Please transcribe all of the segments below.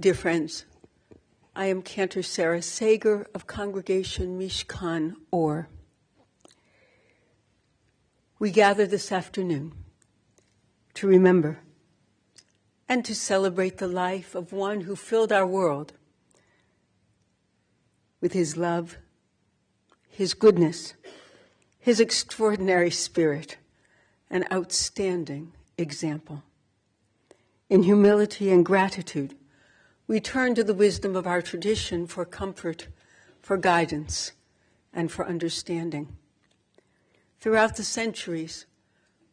Dear friends, I am Cantor Sarah Sager of Congregation Mishkan Or. We gather this afternoon to remember and to celebrate the life of one who filled our world with his love, his goodness, his extraordinary spirit, and outstanding example. In humility and gratitude, we turn to the wisdom of our tradition for comfort, for guidance, and for understanding. Throughout the centuries,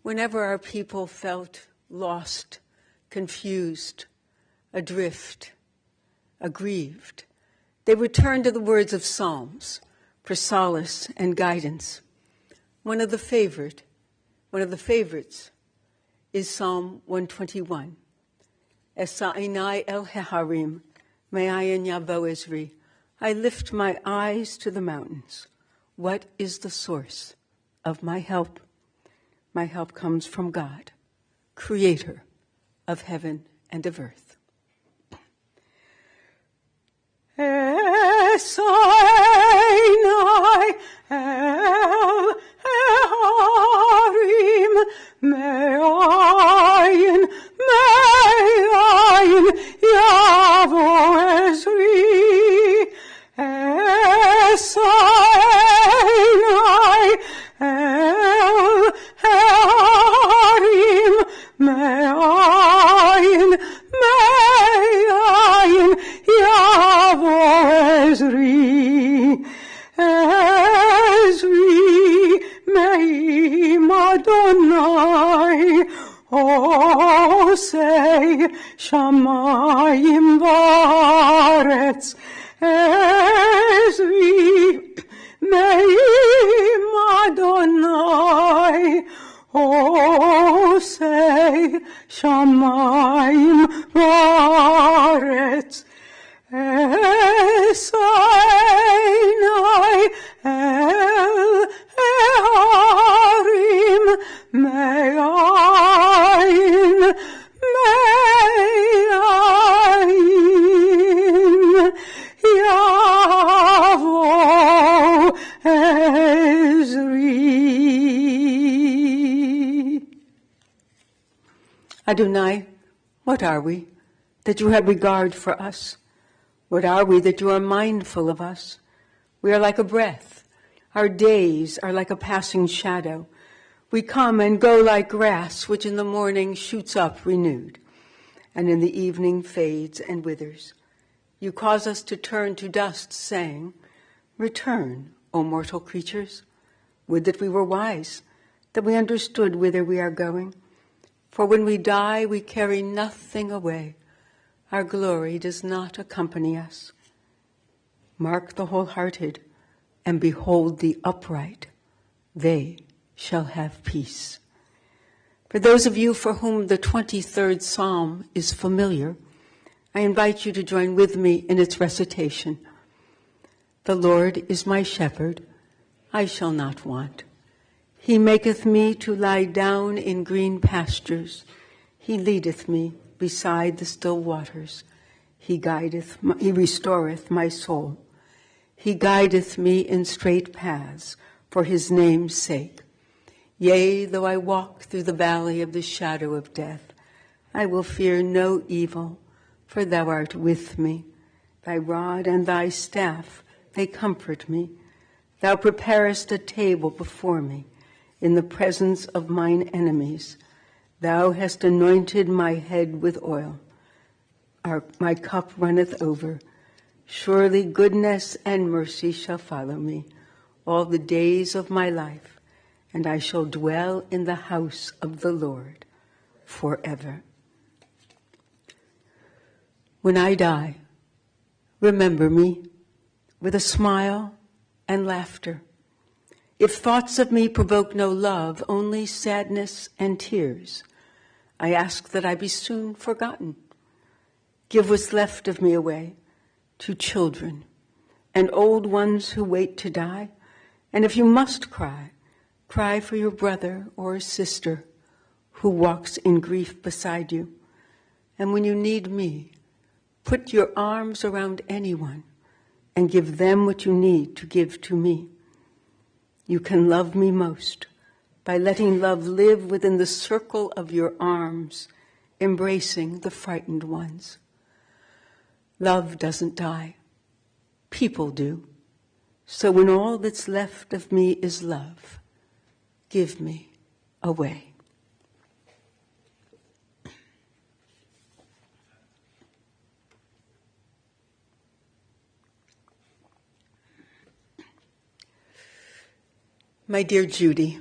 whenever our people felt lost, confused, adrift, aggrieved, they would turn to the words of Psalms for solace and guidance. One of the favorites is Psalm 121. Esa'inai el heharim, me'ayin yavo ezri. I lift my eyes to the mountains. What is the source of my help? My help comes from God, creator of heaven and of earth. Esa'inai el heharim, me'ayin Yavo Ezri, Esa'inai el heharim, me'ayin Yavo Ezri, Ezri me'im Adonai, Osei shamayim v'aretz, Ezri me'im Adonai, Osei shamayim v'aretz, Esa'inai el heharim, me'ayin Yavo Ezri. Adonai, what are we that you have regard for us? What are we that you are mindful of us? We are like a breath. Our days are like a passing shadow. We come and go like grass, which in the morning shoots up renewed, and in the evening fades and withers. You cause us to turn to dust, saying, Return, O mortal creatures. Would that we were wise, that we understood whither we are going. For when we die, we carry nothing away. Our glory does not accompany us. Mark the wholehearted, and behold the upright. They shall have peace. For those of you for whom the 23rd Psalm is familiar, I invite you to join with me in its recitation. The Lord is my shepherd, I shall not want. He maketh me to lie down in green pastures. He leadeth me beside the still waters. He restoreth my soul. He guideth me in straight paths for his name's sake. Yea, though I walk through the valley of the shadow of death, I will fear no evil, for thou art with me. Thy rod and thy staff, they comfort me. Thou preparest a table before me in the presence of mine enemies. Thou hast anointed my head with oil. My cup runneth over. Surely goodness and mercy shall follow me all the days of my life, and I shall dwell in the house of the Lord forever. When I die, remember me with a smile and laughter. If thoughts of me provoke no love, only sadness and tears, I ask that I be soon forgotten. Give what's left of me away to children and old ones who wait to die. And if you must cry, cry for your brother or sister who walks in grief beside you. And when you need me, Put your arms around anyone and give them what you need to give to me. You can love me most by letting love live within the circle of your arms, embracing the frightened ones. Love doesn't die. People do. So when all that's left of me is love, give me away. My dear Judy,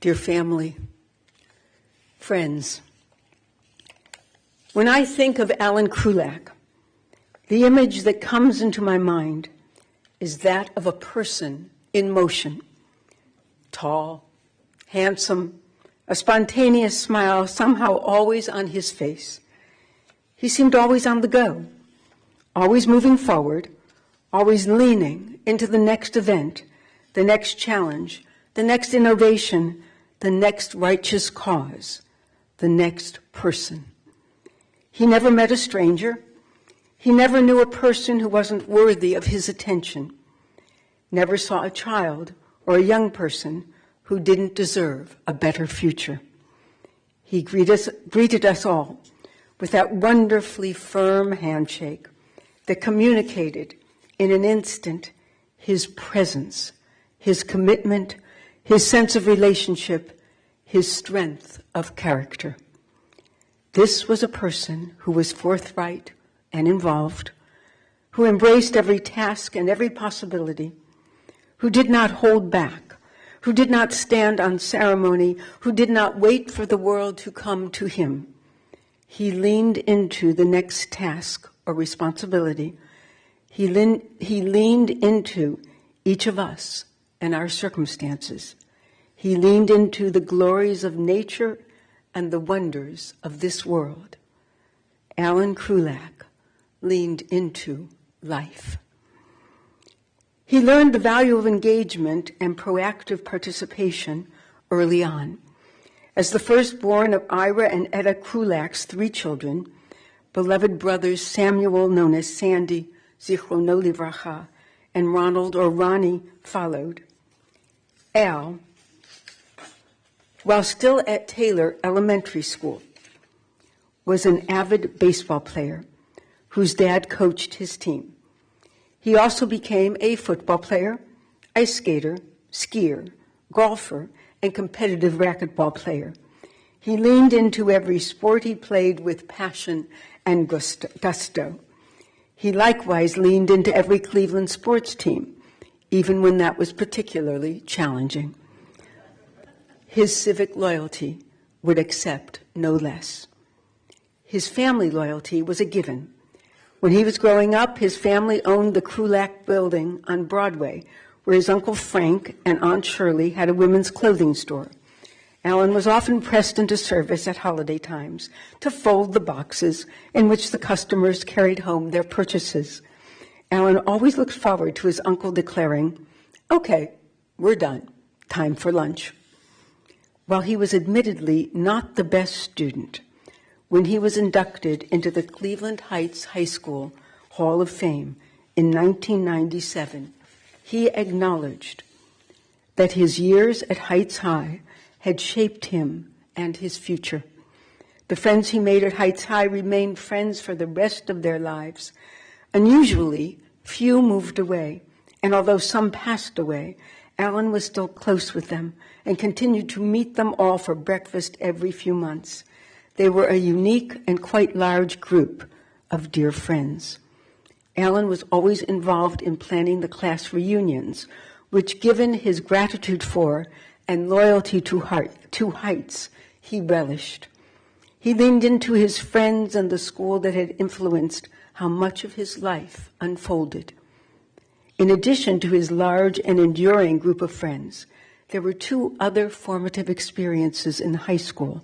dear family, friends, when I think of Allan Krulak, the image that comes into my mind is that of a person in motion, tall, handsome, a spontaneous smile somehow always on his face. He seemed always on the go, always moving forward, always leaning into the next event, the next challenge, the next innovation, the next righteous cause, the next person. He never met a stranger. He never knew a person who wasn't worthy of his attention. Never saw a child or a young person who didn't deserve a better future. He greeted us all with that wonderfully firm handshake that communicated in an instant his presence, his commitment, his sense of relationship, his strength of character. This was a person who was forthright and involved, who embraced every task and every possibility, who did not hold back, who did not stand on ceremony, who did not wait for the world to come to him. He leaned into the next task or responsibility. He leaned into each of us and our circumstances. He leaned into the glories of nature and the wonders of this world. Allan Krulak leaned into life. He learned the value of engagement and proactive participation early on. As the firstborn of Ira and Etta Krulak's 3 children, beloved brothers Samuel, known as Sandy, Zichrono Livracha, and Ronald or Ronnie followed. Al, while still at Taylor Elementary School, was an avid baseball player whose dad coached his team. He also became a football player, ice skater, skier, golfer, and competitive racquetball player. He leaned into every sport he played with passion and gusto. He likewise leaned into every Cleveland sports team, even when that was particularly challenging. His civic loyalty would accept no less. His family loyalty was a given. When he was growing up, his family owned the Krulak building on Broadway, where his Uncle Frank and Aunt Shirley had a women's clothing store. Allan was often pressed into service at holiday times to fold the boxes in which the customers carried home their purchases. Allan always looked forward to his uncle declaring, "Okay, we're done. Time for lunch." While he was admittedly not the best student, when he was inducted into the Cleveland Heights High School Hall of Fame in 1997, he acknowledged that his years at Heights High had shaped him and his future. The friends he made at Heights High remained friends for the rest of their lives. Unusually, few moved away, and although some passed away, Allan was still close with them and continued to meet them all for breakfast every few months. They were a unique and quite large group of dear friends. Allan was always involved in planning the class reunions, which, given his gratitude for and loyalty to Heights, he relished. He leaned into his friends and the school that had influenced how much of his life unfolded. In addition to his large and enduring group of friends, there were 2 other formative experiences in high school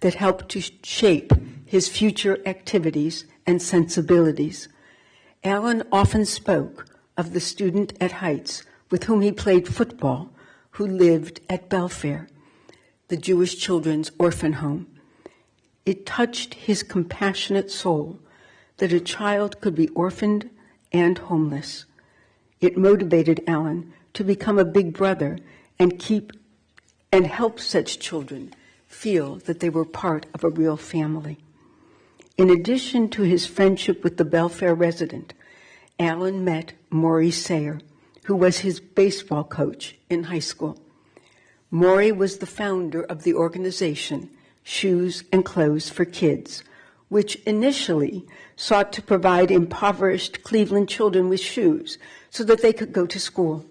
that helped to shape his future activities and sensibilities. Allan often spoke of the student at Heights with whom he played football, who lived at Belfair, the Jewish children's orphan home. It touched his compassionate soul that a child could be orphaned and homeless. It motivated Allan to become a big brother and help such children feel that they were part of a real family. In addition to his friendship with the Belfair resident, Allan met Maury Sayer, who was his baseball coach in high school. Maury was the founder of the organization Shoes and Clothes for Kids, which initially sought to provide impoverished Cleveland children with shoes so that they could go to school.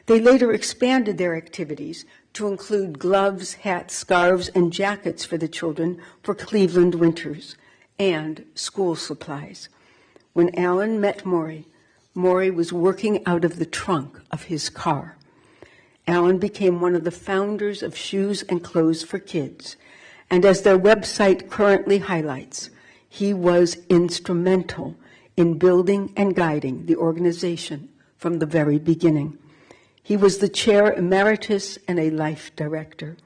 They later expanded their activities to include gloves, hats, scarves, and jackets for the children for Cleveland winters, and school supplies. When Allan met Maury, Maury was working out of the trunk of his car. Allan became one of the founders of Shoes and Clothes for Kids, and as their website currently highlights, he was instrumental in building and guiding the organization from the very beginning. He was the chair emeritus and a life director.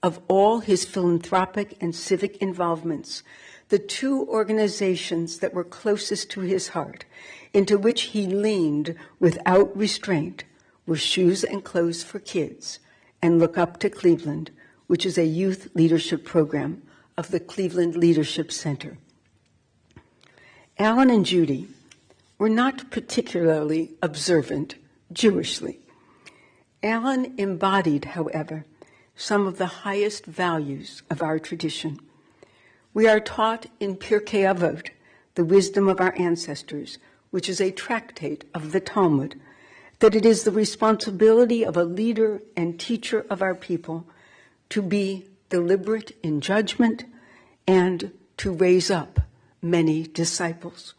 Of all his philanthropic and civic involvements, the two organizations that were closest to his heart, into which he leaned without restraint, were Shoes and Clothes for Kids and Look Up to Cleveland, which is a youth leadership program of the Cleveland Leadership Center. Allan and Judy were not particularly observant Jewishly. Allan embodied, however, some of the highest values of our tradition. We are taught in Pirkei Avot, the wisdom of our ancestors, which is a tractate of the Talmud, that it is the responsibility of a leader and teacher of our people to be deliberate in judgment and to raise up many disciples.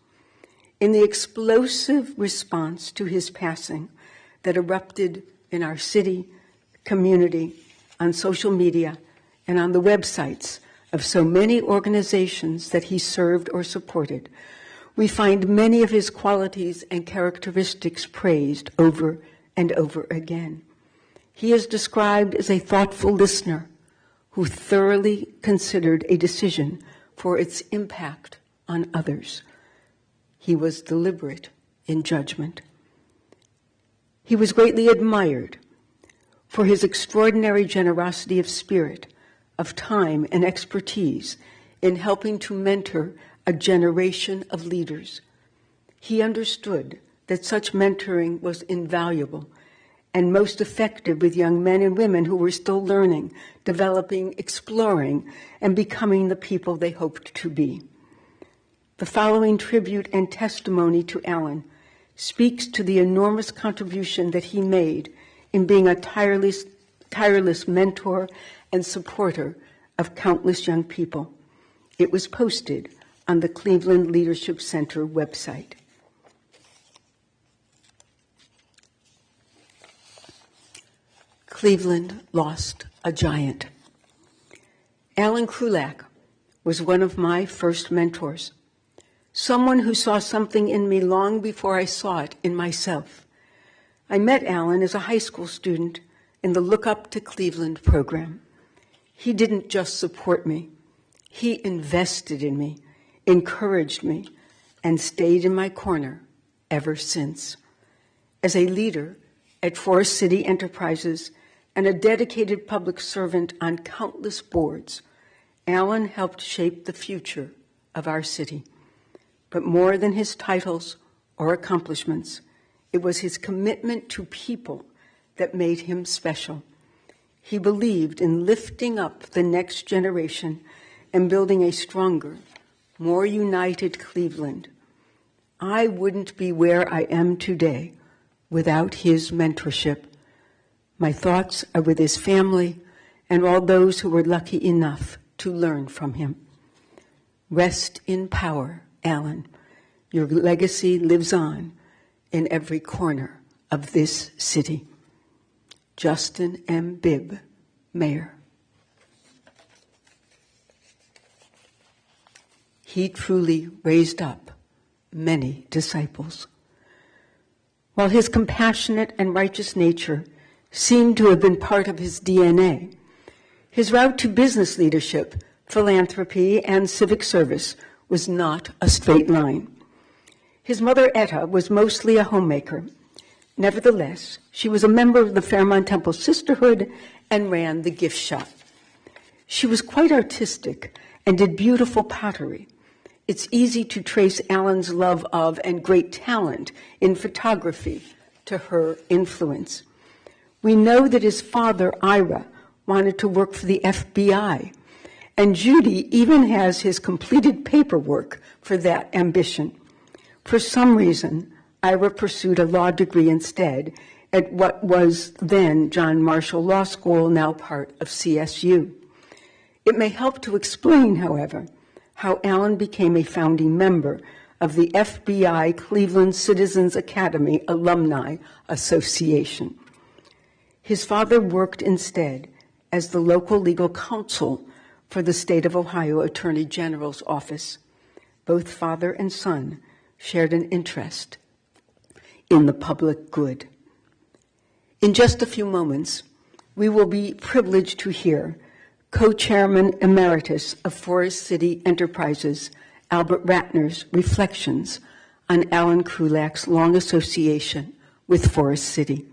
In the explosive response to his passing that erupted in our city, community, on social media, and on the websites of so many organizations that he served or supported, we find many of his qualities and characteristics praised over and over again. He is described as a thoughtful listener who thoroughly considered a decision for its impact on others. He was deliberate in judgment. He was greatly admired for his extraordinary generosity of spirit, of time and expertise in helping to mentor a generation of leaders. He understood that such mentoring was invaluable and most effective with young men and women who were still learning, developing, exploring, and becoming the people they hoped to be. The following tribute and testimony to Allan speaks to the enormous contribution that he made in being a tireless mentor and supporter of countless young people. It was posted on the Cleveland Leadership Center website. Cleveland lost a giant. Allan Krulak was one of my first mentors, someone who saw something in me long before I saw it in myself. I met Allan as a high school student in the Look Up to Cleveland program. He didn't just support me. He invested in me, encouraged me, and stayed in my corner ever since. As a leader at Forest City Enterprises and a dedicated public servant on countless boards, Allan helped shape the future of our city. But more than his titles or accomplishments, it was his commitment to people that made him special. He believed in lifting up the next generation and building a stronger, more united Cleveland. I wouldn't be where I am today without his mentorship. My thoughts are with his family and all those who were lucky enough to learn from him. Rest in power, Allan. Your legacy lives on in every corner of this city. Justin M. Bibb, Mayor. He truly raised up many disciples. While his compassionate and righteous nature seemed to have been part of his DNA, his route to business leadership, philanthropy, and civic service was not a straight line. His mother, Etta, was mostly a homemaker. Nevertheless, she was a member of the Fairmont Temple Sisterhood and ran the gift shop. She was quite artistic and did beautiful pottery. It's easy to trace Allan's love of and great talent in photography to her influence. We know that his father, Ira, wanted to work for the FBI, and Judy even has his completed paperwork for that ambition. For some reason, Ira pursued a law degree instead at what was then John Marshall Law School, now part of CSU. It may help to explain, however, how Allan became a founding member of the FBI Cleveland Citizens Academy Alumni Association. His father worked instead as the local legal counsel for the state of Ohio Attorney General's office. Both father and son shared an interest in the public good. In just a few moments, we will be privileged to hear Co-Chairman Emeritus of Forest City Enterprises, Albert Ratner's reflections on Allan Krulak's long association with Forest City,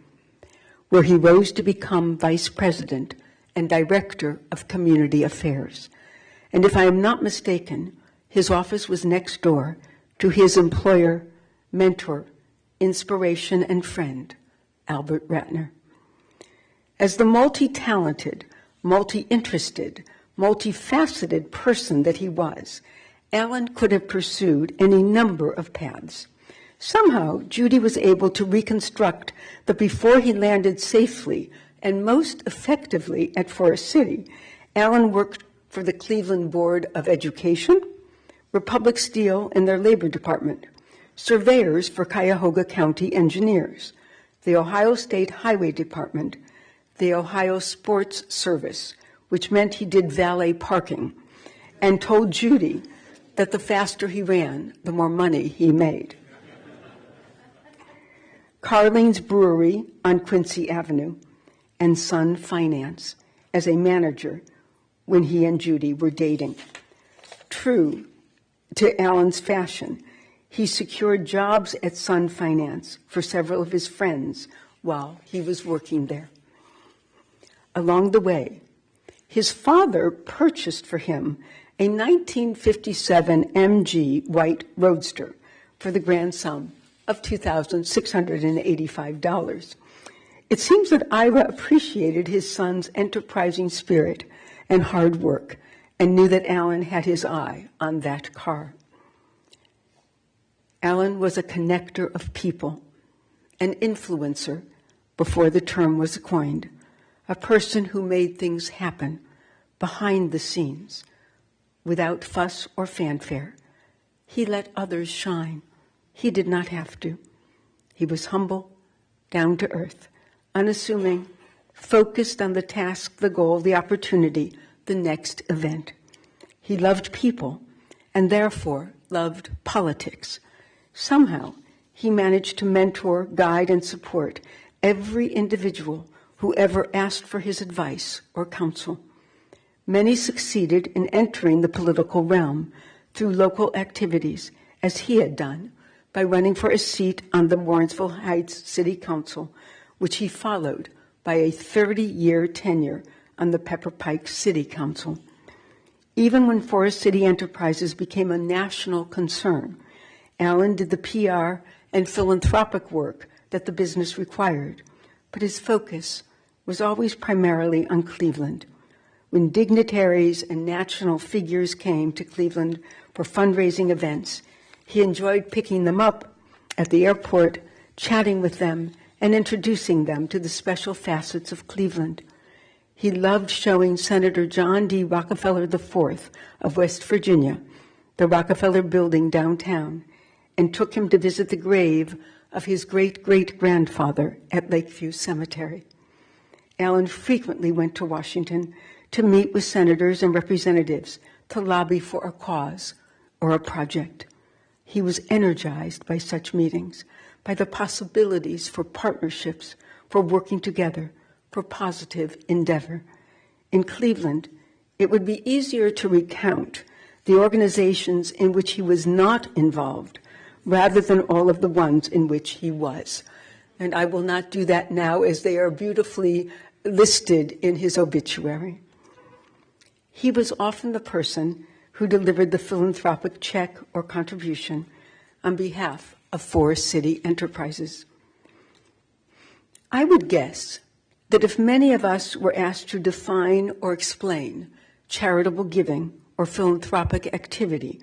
where he rose to become Vice President and Director of Community Affairs. And if I am not mistaken, his office was next door to his employer, mentor, inspiration, and friend, Albert Ratner. As the multi-talented, multi-interested, multifaceted person that he was, Allan could have pursued any number of paths. Somehow, Judy was able to reconstruct that before he landed safely and most effectively at Forest City, Allan worked for the Cleveland Board of Education, Republic Steel and their labor department, surveyors for Cuyahoga County engineers, the Ohio State Highway Department, the Ohio Sports Service, which meant he did valet parking, and told Judy that the faster he ran, the more money he made. Carlene's Brewery on Quincy Avenue, and Sun Finance as a manager when he and Judy were dating. True to Allan's fashion, he secured jobs at Sun Finance for several of his friends while he was working there. Along the way, his father purchased for him a 1957 MG white Roadster for the grand sum of $2,685. It seems that Ira appreciated his son's enterprising spirit and hard work and knew that Allan had his eye on that car. Allan was a connector of people, an influencer before the term was coined, a person who made things happen behind the scenes without fuss or fanfare. He let others shine. He did not have to. He was humble, down to earth, unassuming, focused on the task, the goal, the opportunity, the next event. He loved people and therefore loved politics. Somehow, he managed to mentor, guide, and support every individual who ever asked for his advice or counsel. Many succeeded in entering the political realm through local activities, as he had done, by running for a seat on the Warrensville Heights City Council, which he followed by a 30-year tenure on the Pepper Pike City Council. Even when Forest City Enterprises became a national concern, Allan did the PR and philanthropic work that the business required, but his focus was always primarily on Cleveland. When dignitaries and national figures came to Cleveland for fundraising events, he enjoyed picking them up at the airport, chatting with them, and introducing them to the special facets of Cleveland. He loved showing Senator John D. Rockefeller IV of West Virginia the Rockefeller Building downtown, and took him to visit the grave of his great-great-grandfather at Lakeview Cemetery. Allan frequently went to Washington to meet with senators and representatives to lobby for a cause or a project. He was energized by such meetings, by the possibilities for partnerships, for working together, for positive endeavor. In Cleveland, it would be easier to recount the organizations in which he was not involved, rather than all of the ones in which he was. And I will not do that now, as they are beautifully listed in his obituary. He was often the person who delivered the philanthropic check or contribution on behalf of Forest City Enterprises. I would guess that if many of us were asked to define or explain charitable giving or philanthropic activity,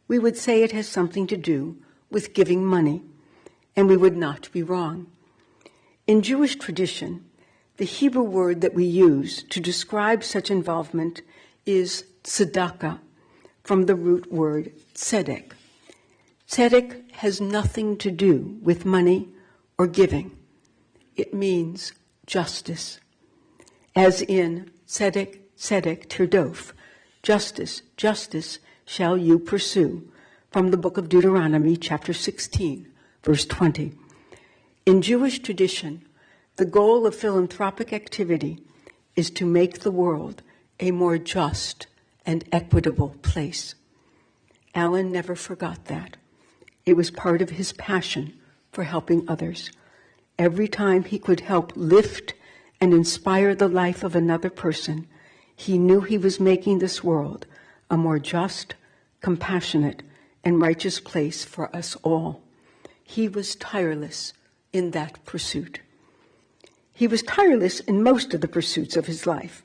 we would say it has something to do with giving money, and we would not be wrong. In Jewish tradition, the Hebrew word that we use to describe such involvement is tzedakah, from the root word tzedek. Tzedek has nothing to do with money or giving. It means justice, as in tzedek, tzedek tirdof, justice, justice shall you pursue, from the book of Deuteronomy, chapter 16, verse 20. In Jewish tradition, the goal of philanthropic activity is to make the world a more just and equitable place. Allan never forgot that. It was part of his passion for helping others. Every time he could help lift and inspire the life of another person, he knew he was making this world a more just, compassionate, and righteous place for us all. He was tireless in that pursuit. He was tireless in most of the pursuits of his life.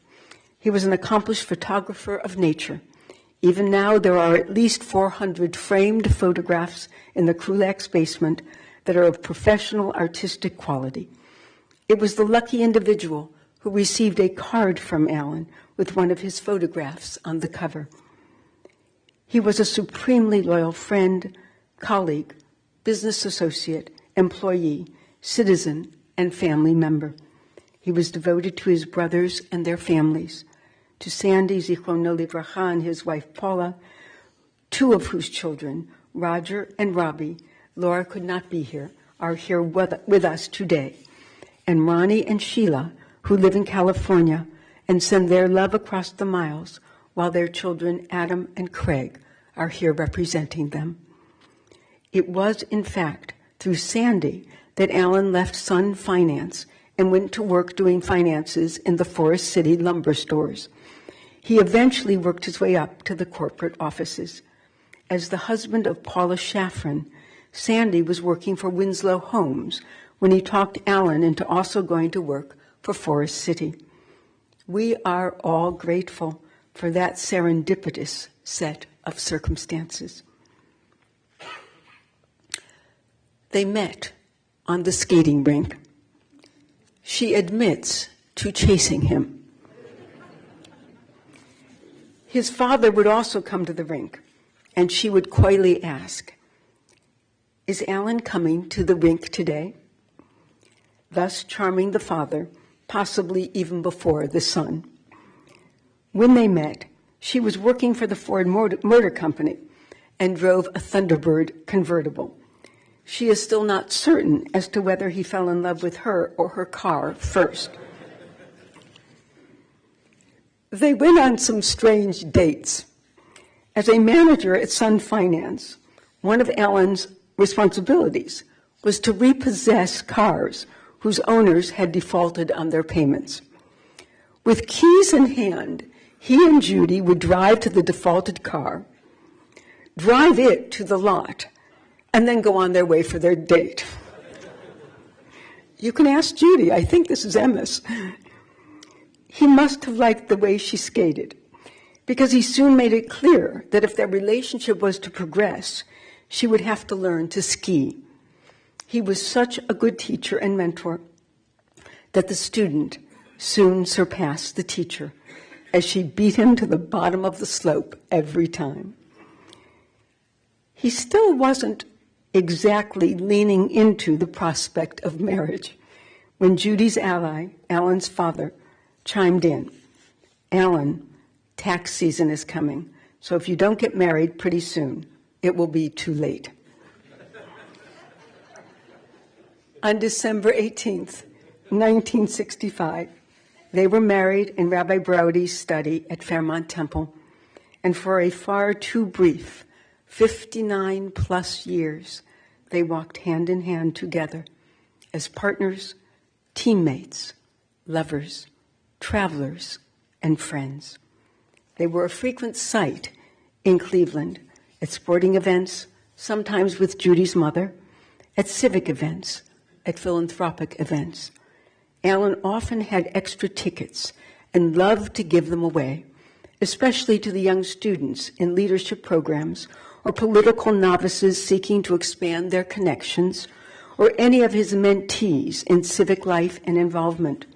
He was an accomplished photographer of nature. Even now, there are at least 400 framed photographs in the Krulak's basement that are of professional artistic quality. It was the lucky individual who received a card from Allan with one of his photographs on the cover. He was a supremely loyal friend, colleague, business associate, employee, citizen, and family member. He was devoted to his brothers and their families, to Sandy Zichrono Livracha and his wife Paula, two of whose children, Roger and Robbie, Laura could not be here, are here with us today, and Ronnie and Sheila, who live in California and send their love across the miles, while their children, Adam and Craig, are here representing them. It was, in fact, through Sandy that Allan left Sun Finance and went to work doing finances in the Forest City lumber stores. He eventually worked his way up to the corporate offices. As the husband of Paula Shafran, Sandy was working for Winslow Homes when he talked Allan into also going to work for Forest City. We are all grateful for that serendipitous set of circumstances. They met on the skating rink. She admits to chasing him. His father would also come to the rink, and she would coyly ask, "Is Allan coming to the rink today?" Thus charming the father, possibly even before the son. When they met, she was working for the Ford Motor Company and drove a Thunderbird convertible. She is still not certain as to whether he fell in love with her or her car first. They went on some strange dates. As a manager at Sun Finance, one of Allan's responsibilities was to repossess cars whose owners had defaulted on their payments. With keys in hand, he and Judy would drive to the defaulted car, drive it to the lot, and then go on their way for their date. You can ask Judy. I think this is Emma's. He must have liked the way she skated, because he soon made it clear that if their relationship was to progress, she would have to learn to ski. He was such a good teacher and mentor that the student soon surpassed the teacher as she beat him to the bottom of the slope every time. He still wasn't exactly leaning into the prospect of marriage when Judy's ally, Allan's father, chimed in. "Allan, tax season is coming, so if you don't get married pretty soon, it will be too late." On December 18th, 1965, they were married in Rabbi Braudy's study at Fairmont Temple, and for a far too brief 59 plus years, they walked hand in hand together as partners, teammates, lovers, travelers, and friends. They were a frequent sight in Cleveland at sporting events, sometimes with Judy's mother, at civic events, at philanthropic events. Allan often had extra tickets and loved to give them away, especially to the young students in leadership programs or political novices seeking to expand their connections, or any of his mentees in civic life and involvement.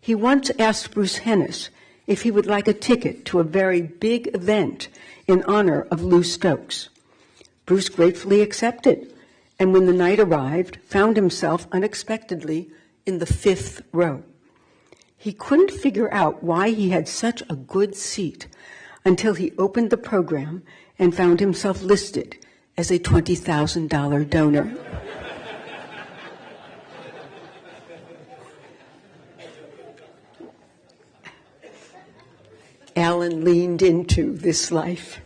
He once asked Bruce Hennis if he would like a ticket to a very big event in honor of Lou Stokes. Bruce gratefully accepted, and when the night arrived, found himself unexpectedly in the 5th row. He couldn't figure out why he had such a good seat until he opened the program and found himself listed as a $20,000 donor. Allan leaned into this life.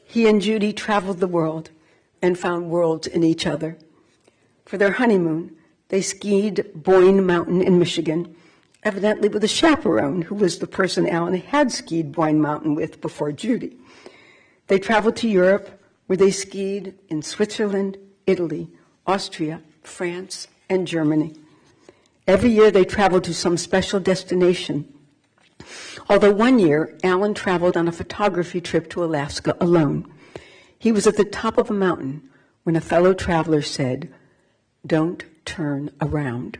He and Judy traveled the world and found worlds in each other. For their honeymoon, they skied Boyne Mountain in Michigan, evidently with a chaperone who was the person Allan had skied Boyne Mountain with before Judy. They traveled to Europe, where they skied in Switzerland, Italy, Austria, France, and Germany. Every year they traveled to some special destination. Although one year, Allan traveled on a photography trip to Alaska alone. He was at the top of a mountain when a fellow traveler said, "Don't turn around.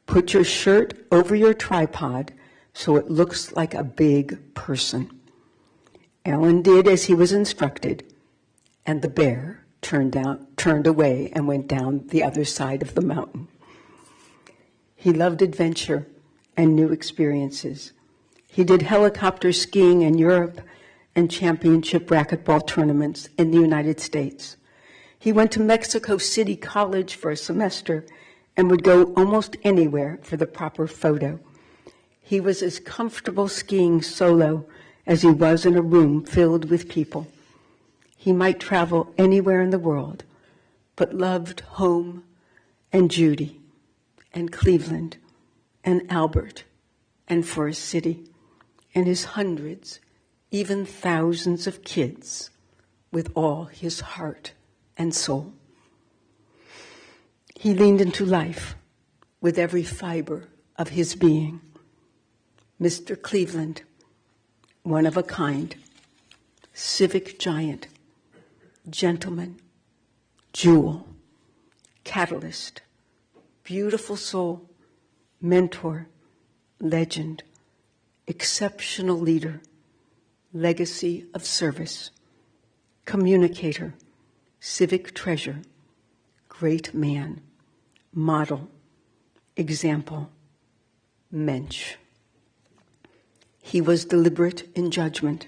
Put your shirt over your tripod so it looks like a big person." Allan did as he was instructed, and the bear turned away and went down the other side of the mountain. He loved adventure and new experiences. He did helicopter skiing in Europe and championship racquetball tournaments in the United States. He went to Mexico City College for a semester and would go almost anywhere for the proper photo. He was as comfortable skiing solo as he was in a room filled with people. He might travel anywhere in the world, but loved home and Judy and Cleveland and Albert and Forest City and his hundreds, even thousands of kids with all his heart and soul. He leaned into life with every fiber of his being. Mr. Cleveland, one of a kind, civic giant, gentleman, jewel, catalyst, beautiful soul, mentor, legend, exceptional leader, legacy of service, communicator, civic treasure, great man, model, example, mensch. He was deliberate in judgment.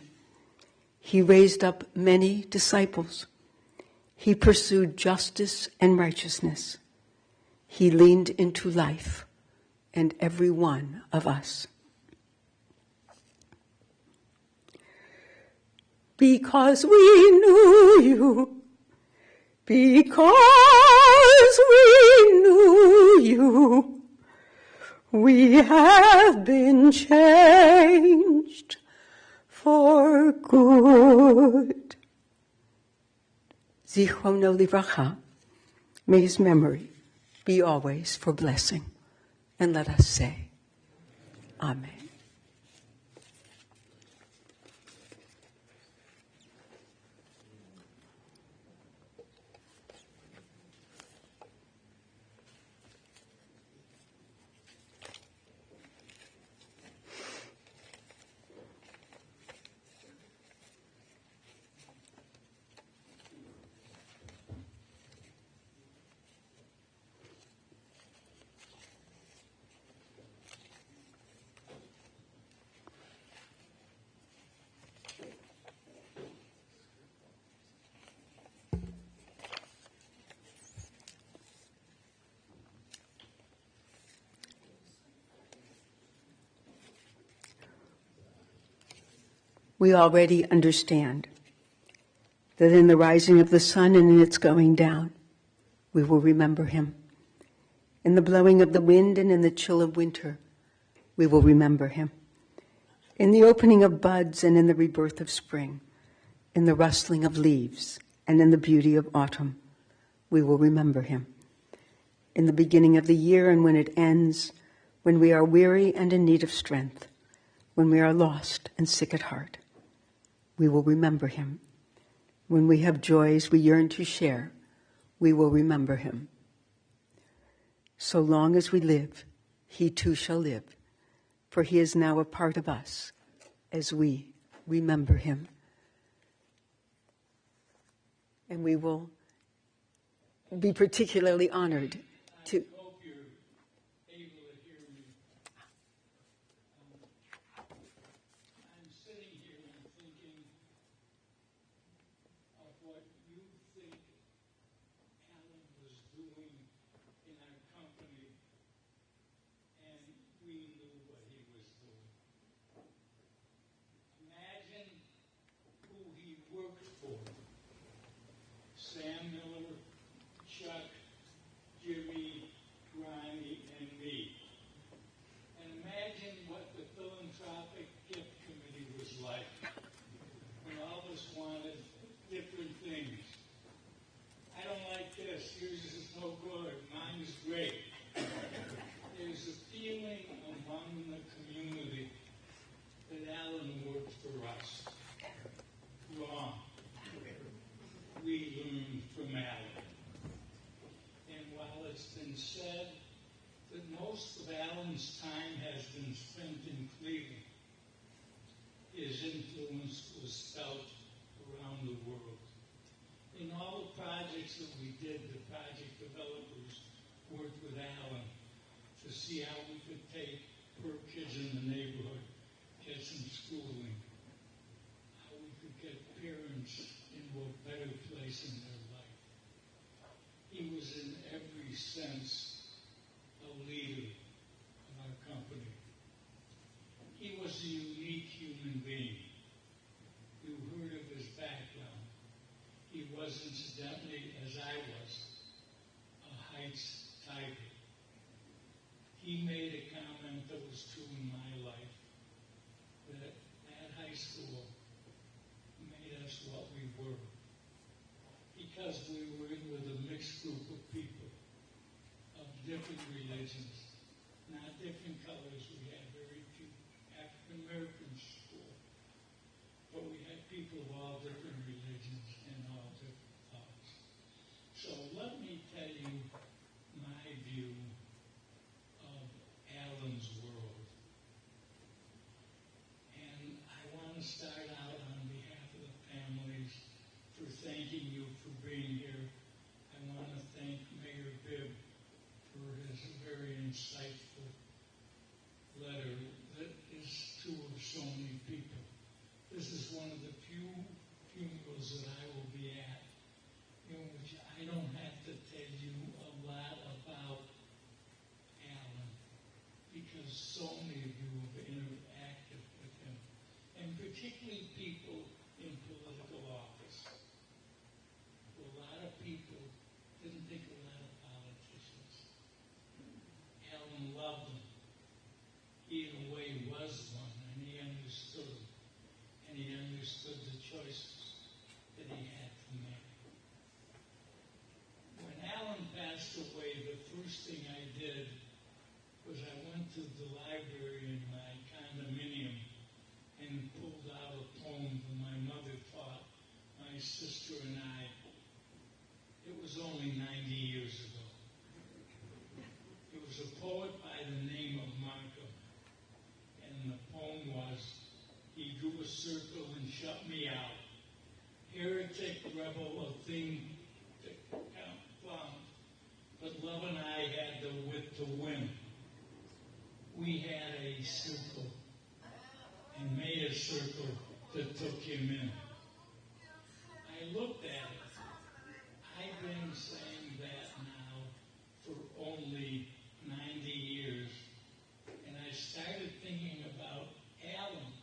He raised up many disciples. He pursued justice and righteousness. He leaned into life and every one of us. Because we knew you, because we knew you, we have been changed for good. Zichrono livracha, may his memory be always for blessing. And let us say, Amen. we already understand that in the rising of the sun and in its going down, we will remember him. In the blowing of the wind and in the chill of winter, we will remember him. In the opening of buds and in the rebirth of spring, in the rustling of leaves and in the beauty of autumn, we will remember him. In the beginning of the year and when it ends, when we are weary and in need of strength, when we are lost and sick at heart, we will remember him. When we have joys we yearn to share, we will remember him. So long as we live, he too shall live, for he is now a part of us as we remember him. And we will be particularly honored to... I hope you're able to hear me. I'm sitting here and thinking of what you think Allan was doing in our company, and we knew what he was doing. Imagine who he worked for. Sam Miller, Chuck, Jimmy, Ronnie, and me. And imagine what the philanthropic gift committee was like when all of us wanted different things. I don't like this. Yours is no good. Mine is great. There's a feeling among the community that Allan worked for us. Wrong. We learned from Allan. And while it's been said that most of Allan's time has been spent in Cleveland, his influence was felt around the world. In all the projects that we did, the project developers worked with Allan to see how we could take poor kids in the neighborhood, get some schooling, how we could get parents into a better place in their life. He was in every sense a leader of our company. He was a unique human being. You heard of his background. He was, incidentally, as I was, a Heights Tiger. He made a comment that was true in my life, that at high school made us what we were. Because we were in with a mixed group of people of different religions, not different colors. We had very few African Americans in school, but we had people of all different religions and all different thoughts. So let me tell you my view of Allan's world. And I want to start out on behalf of the families for thanking you for being here. I want to thank Mayor Bibb for his very insightful letter that is true of so many people. This is one of the few funerals that I will be at in which I don't have to tell you a lot about Allan, because so many of you have interacted with him, and particularly people in political office. A lot of people didn't think a lot of politicians. Allan loved them. He, in a way, was one, and he understood them. And he understood the choices that he had to make. When Allan passed away, the first thing I did was I went to the library in my condominium and pulled out a poem that my mother taught my sister and I. It was only 90 years ago. It was a poet by the name of Markham, and the poem was, "He drew a circle and shut me out. Heretic, rebel, a thing to confound. But love and I had the wit to win. We had a circle and made a circle that took him in." I looked at it. I've been saying that now for only 90 years, and I started thinking about Allan.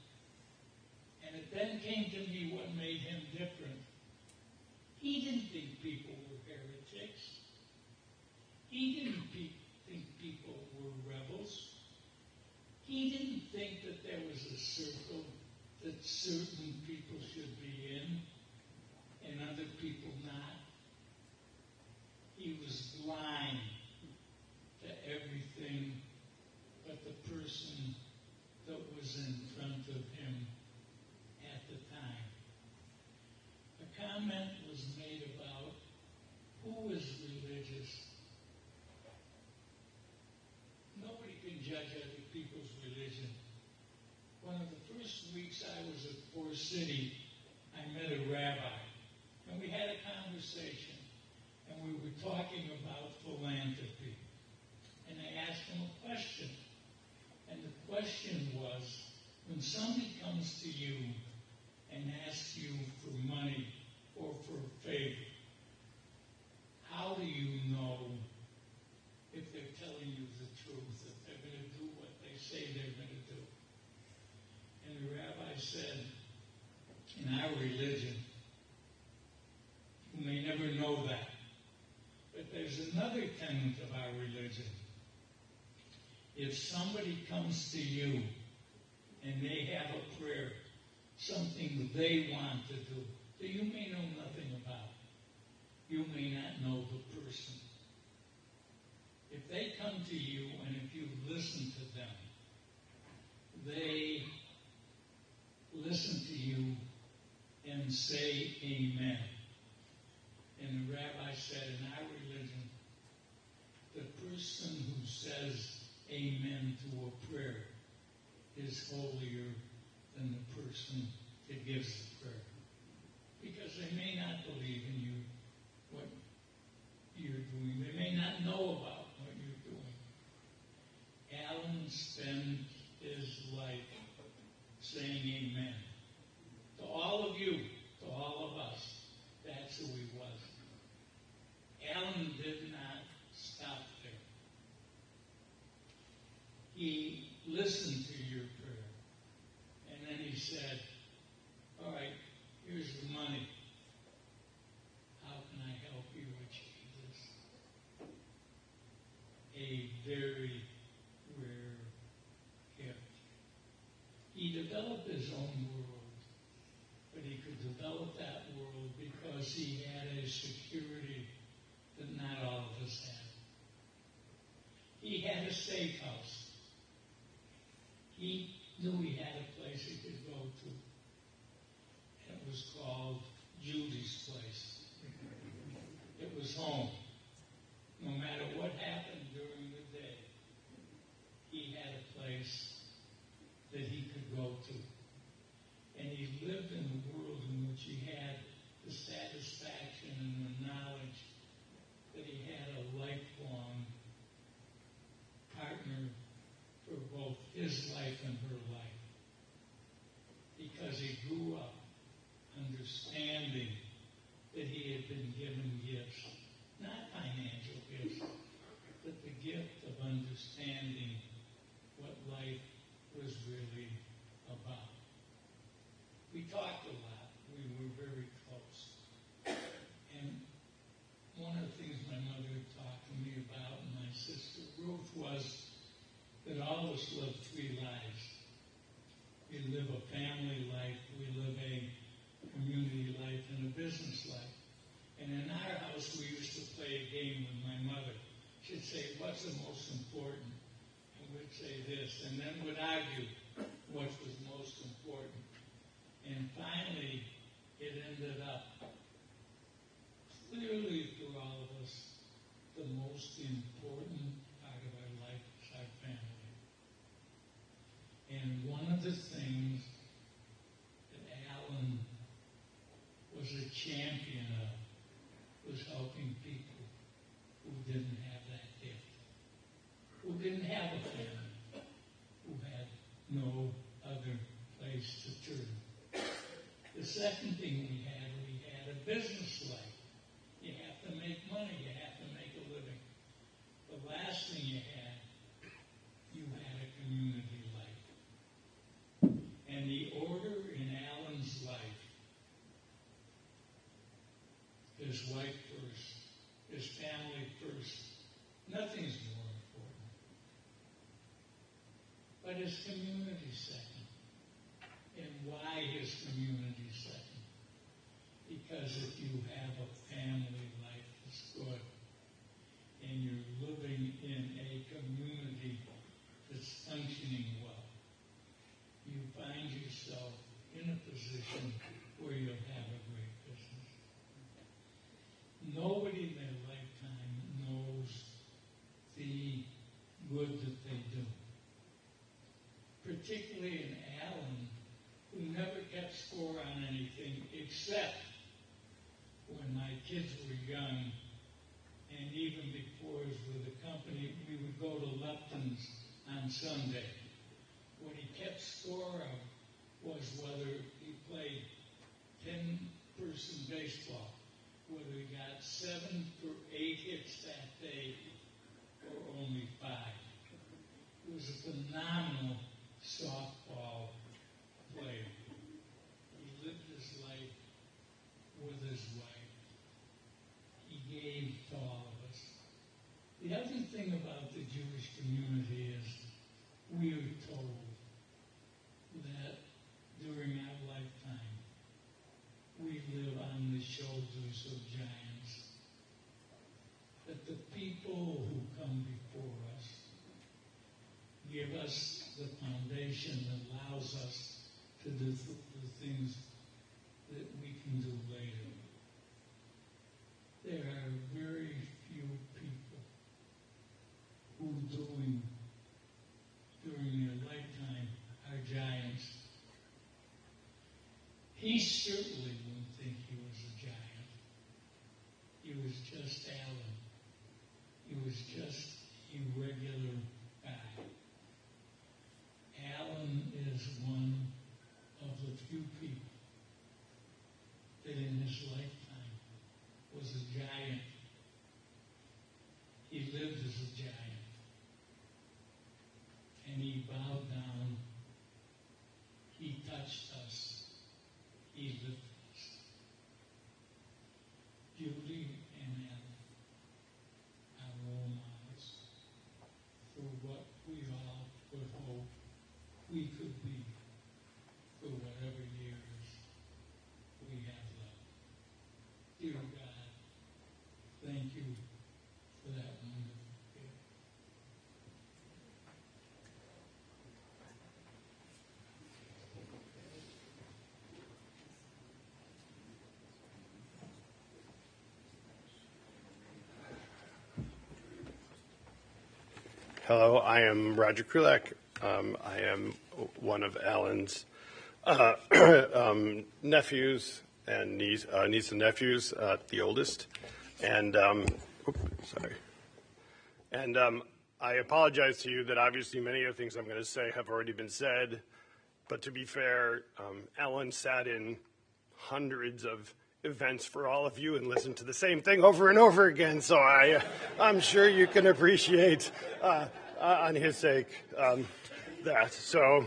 And at then came to me what made him different. He didn't think people were heretics. He didn't think people were rebels. He didn't think that there was a circle that certain people should be in and other people not. He was blind to everything but the person that was in front of him at the time. A comment was made about who is religious. Nobody can judge other people's religion. One of the first weeks I was at Forest City, I met a rabbi, and we had a conversation, and we were talking about philanthropy. And I asked him a question, and the question was, when somebody comes to you and asks you for money or for favor, how do you know if they're telling you the truth, if they're going to do what they say they're going to do? And the rabbi said, in our religion, you may never know that, but there's another tenet of our religion. If somebody comes to you and they have a prayer, something they want to do, that you may know nothing about, you may not know the person. If they come to you and if you listen to them, they listen to you and say amen. And the rabbi said, in our religion, the person who says amen to a prayer is holier than the person that gives the prayer. Because they may not believe in you, what you're doing. They may not know about what you're doing. Allan spent his life saying amen. To all of you, to all of us, that's who he was. Allan did not stop there. He listened to your prayer. And then he said, all right, here's the money. How can I help you achieve this? A very rare gift. He developed his own world, but he could develop that world because he had a security that not all of us had. He had a safe house. He knew he had a place he could go to. And it was called Judy's place. It was home. No matter what happened during the day, he had a place that he could go to. And he lived in a world in which he had the satisfaction and the knowledge that he had a lifelong partner for both his life and her life. Because he grew up understanding that he had been given gifts, not financial gifts, but the gift of understanding what life was really about. We talked a lot. We were very close. And one of the things my mother talked to me about, and my sister Ruth, was that all of us live three lives. We live a family life, we live a community life, and a business life. And in our house, we used to play a game with my mother. She'd say, what's the most important? And we'd say this, and then would argue what was most important. And finally, it ended up, clearly for all of us, the most important part of our life is our family. And one of the things that Allan was a champion of was helping people who didn't have that gift, who didn't have a family, who had no other place to turn. The second thing we had a business life. You have to make money, you have to make a living. The last thing you had a community life. And the order in Allan's his wife first, his family first. Nothing's more important. But his community second. And why his community second? Because if you have a family life that's good, and you're living in a community that's functioning well, you find yourself in a position where you'll have a great business. Nobody in their lifetime knows the good that they do. Particularly in Allan, who never kept score on anything except when my kids were young, and even before he was with the company, we would go to Lupton's on Sunday. What he kept score of was whether he played 10-person baseball, whether he got 7 or 8 hits that day, or only 5. He was a phenomenal softball player. He lived his life with his wife. He gave to all of us. The other thing about the Jewish community is we are told that during our lifetime we live on the shoulders of giants. That the people who come before us give us the foundation that allows us to do the things that we can do later. There are very few people who during their lifetime are giants. He certainly wouldn't think he was a giant. He was just Allan. He was just a regular guy. Allan is one of the few people that in his lifetime was a giant. He lived as a giant. And he bowed down. He touched us. He lifted us. Judy and Allan are role models for what we all would hope we could be for whatever years we have left. Dear God, thank you for that wonderful gift. Hello, I am Roger Krulak. I am one of Allan's nephews and niece and nephews, the oldest. And I apologize to you that obviously many of the things I'm going to say have already been said. But to be fair, Allan sat in hundreds of events for all of you and listened to the same thing over and over again. So I'm sure you can appreciate on his sake that. So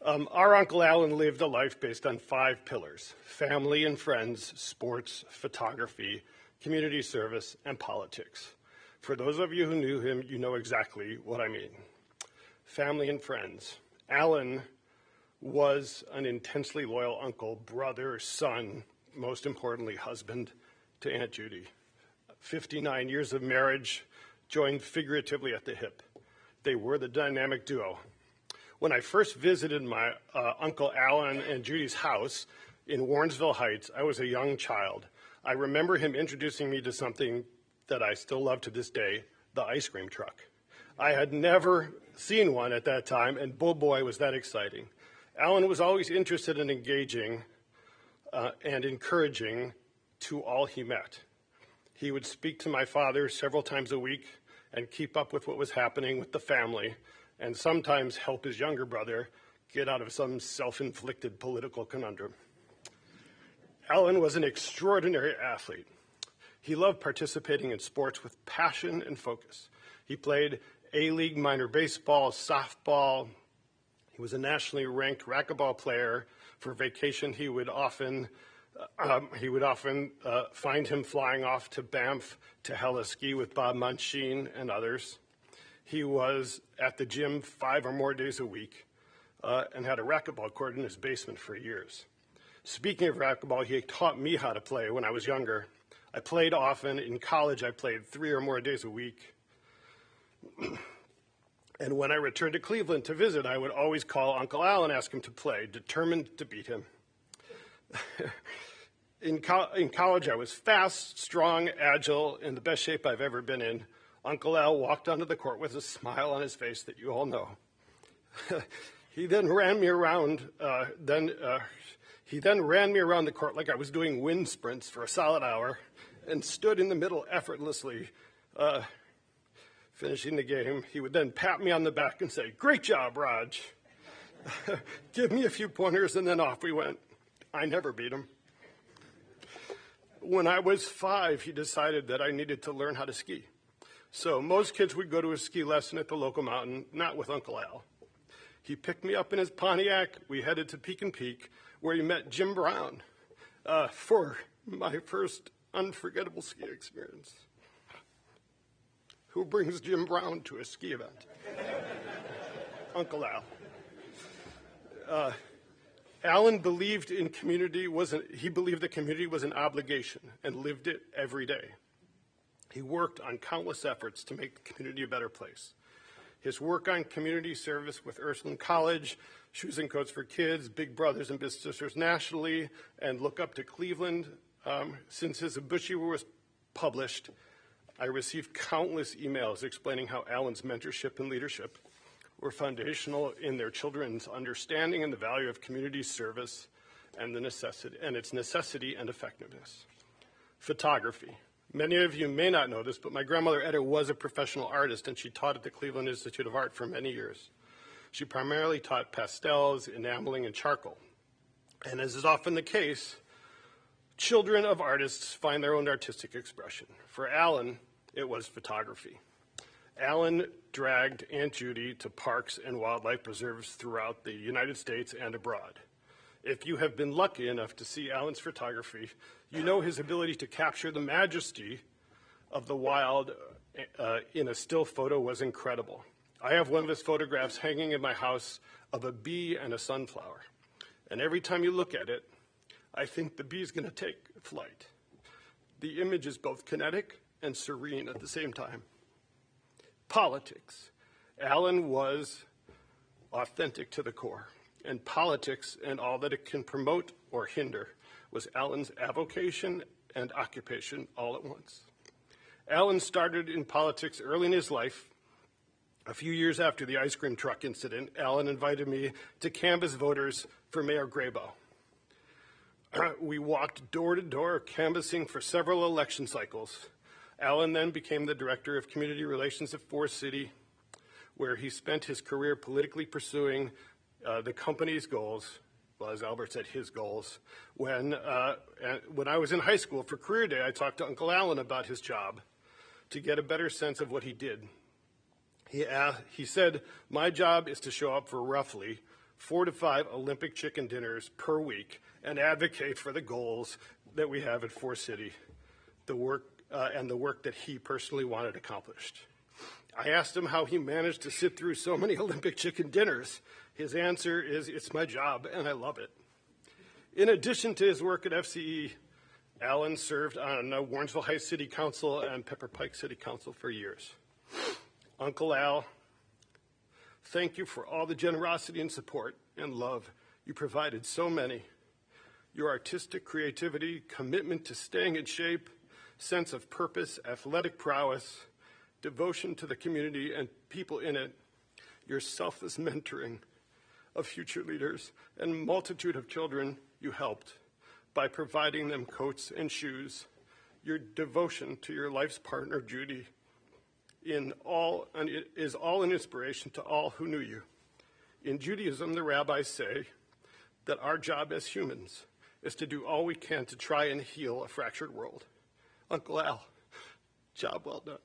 our Uncle Allan lived a life based on 5 pillars: family and friends, sports, photography, community service, and politics. For those of you who knew him, you know exactly what I mean. Family and friends. Allan was an intensely loyal uncle, brother, son, most importantly, husband to Aunt Judy. 59 years of marriage, joined figuratively at the hip. They were the dynamic duo. When I first visited my Uncle Allan and Judy's house in Warrensville Heights, I was a young child. I remember him introducing me to something that I still love to this day, the ice cream truck. I had never seen one at that time, and boy, was that exciting. Allan was always interested in engaging and encouraging to all he met. He would speak to my father several times a week and keep up with what was happening with the family, and sometimes help his younger brother get out of some self-inflicted political conundrum. Allan was an extraordinary athlete. He loved participating in sports with passion and focus. He played A-League minor baseball, softball. He was a nationally ranked racquetball player. For vacation, he would often He would often find him flying off to Banff to hella ski with Bob Munchine and others. He was at the gym 5 or more days a week and had a racquetball court in his basement for years. Speaking of racquetball, he taught me how to play when I was younger. I played often. In college, I played 3 or more days a week. And when I returned to Cleveland to visit, I would always call Uncle Al and ask him to play, determined to beat him. In college, I was fast, strong, agile, in the best shape I've ever been in. Uncle Al walked onto the court with a smile on his face that you all know. He then ran me around. He then ran me around the court like I was doing wind sprints for a solid hour, and stood in the middle effortlessly, finishing the game. He would then pat me on the back and say, "Great job, Raj." Give me a few pointers, and then off we went. I never beat him. When I was 5, he decided that I needed to learn how to ski. So most kids would go to a ski lesson at the local mountain, not with Uncle Al. He picked me up in his Pontiac. We headed to Peak and Peak, where he met Jim Brown for my first unforgettable ski experience. Who brings Jim Brown to a ski event? Uncle Al. Allan believed in community he believed that community was an obligation and lived it every day. He worked on countless efforts to make the community a better place. His work on community service with Ursuline College, Shoes and Coats for Kids, Big Brothers and Big Sisters nationally, and Look Up to Cleveland. Since his obituary was published, I received countless emails explaining how Allan's mentorship and leadership were foundational in their children's understanding and the value of community service and its necessity and effectiveness. Photography. Many of you may not know this, but my grandmother Etta was a professional artist, and she taught at the Cleveland Institute of Art for many years. She primarily taught pastels, enameling, and charcoal. And as is often the case, children of artists find their own artistic expression. For Allan, it was photography. Allan dragged Aunt Judy to parks and wildlife preserves throughout the United States and abroad. If you have been lucky enough to see Allan's photography, you know his ability to capture the majesty of the wild in a still photo was incredible. I have one of his photographs hanging in my house of a bee and a sunflower. And every time you look at it, I think the bee is going to take flight. The image is both kinetic and serene at the same time. Politics. Allan was authentic to the core, and politics and all that it can promote or hinder was Allan's avocation and occupation all at once. Allan started in politics early in his life. A few years after the ice cream truck incident, Allan invited me to canvass voters for Mayor Grayboe. We walked door to door canvassing for several election cycles. Allan then became the director of community relations at Forest City, where he spent his career politically pursuing the company's goals, well, as Albert said, his goals. When I was in high school for Career Day, I talked to Uncle Allan about his job to get a better sense of what he did. He said, "My job is to show up for roughly 4 to 5 Olympic chicken dinners per week and advocate for the goals that we have at Forest City, the work that he personally wanted accomplished." I asked him how he managed to sit through so many Olympic chicken dinners. His answer is, "It's my job, and I love it." In addition to his work at FCE, Allan served on Warrensville Heights City Council and Pepper Pike City Council for years. Uncle Al, thank you for all the generosity and support and love you provided so many. Your artistic creativity, commitment to staying in shape, sense of purpose, athletic prowess, devotion to the community and people in it, your selfless mentoring of future leaders, and multitude of children you helped by providing them coats and shoes, your devotion to your life's partner, Judy, is all an inspiration to all who knew you. In Judaism, the rabbis say that our job as humans is to do all we can to try and heal a fractured world. Uncle Al, job well done.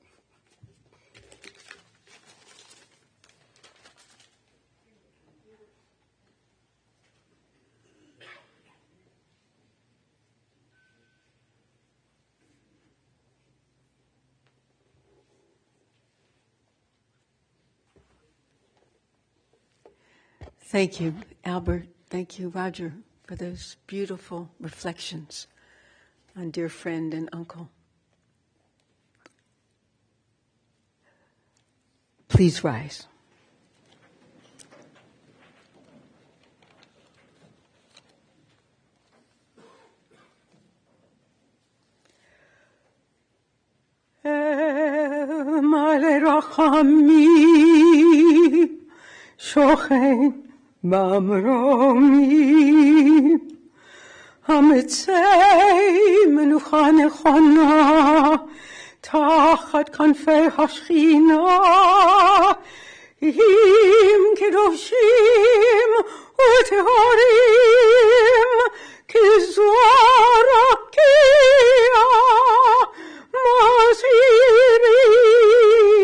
Thank you, Albert. Thank you, Roger, for those beautiful reflections on dear friend and uncle. Please rise. מלא רחמים שוכן במרומים המצא מנוחה נכונה תחת כנפי השכינה אם קדושים וטהורים כזוהר רקיע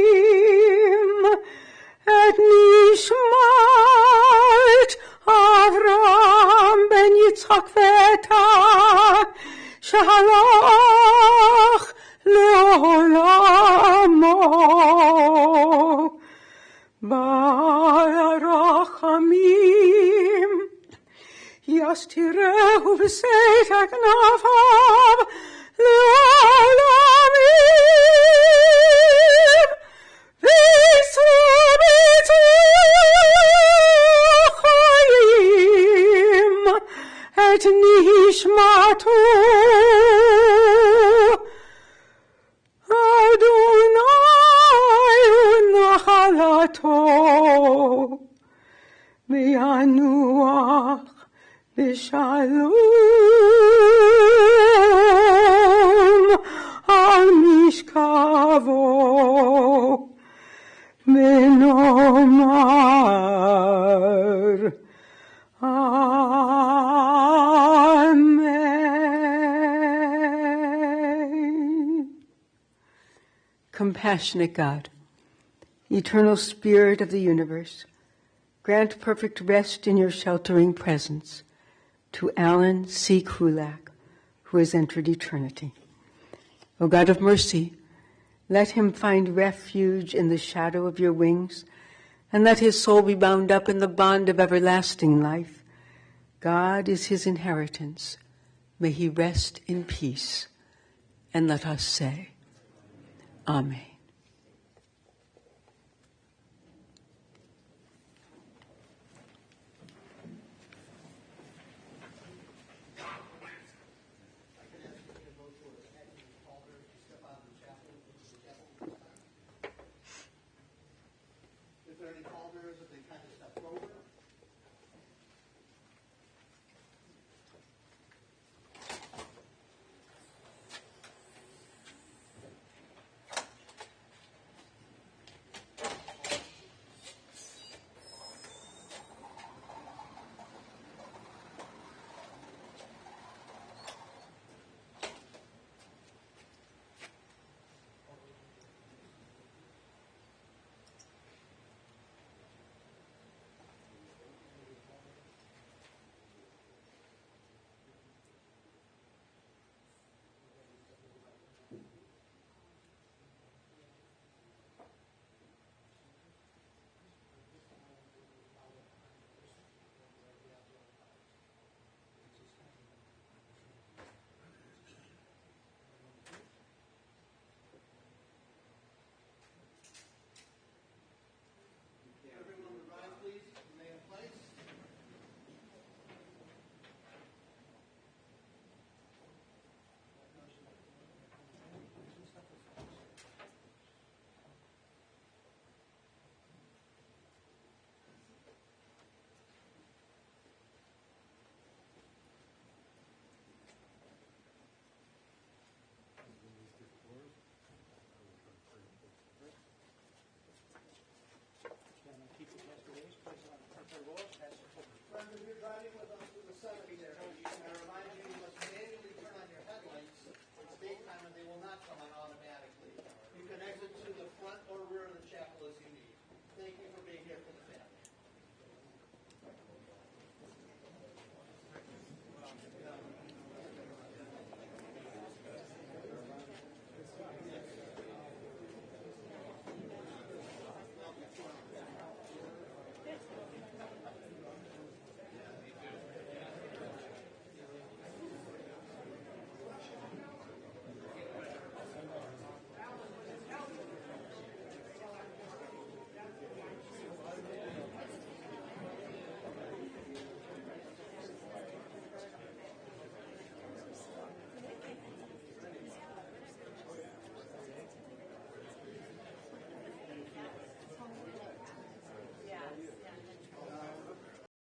מזהירים את נשמת אברהם בן יצחק ואתה שהלך לעולמו בעל הרחמים יסתירהו בסתר כנפיו לעולמים ויצרו חיים את נשמתו אדוני ונחלתו וינוח בשלום על משכבו ונאמר Amen. Compassionate God, eternal Spirit of the universe, grant perfect rest in your sheltering presence to Allan C Krulak, who has entered eternity. O God of mercy, let him find refuge in the shadow of your wings, and let his soul be bound up in the bond of everlasting life. God is his inheritance. May he rest in peace. And let us say, Amen.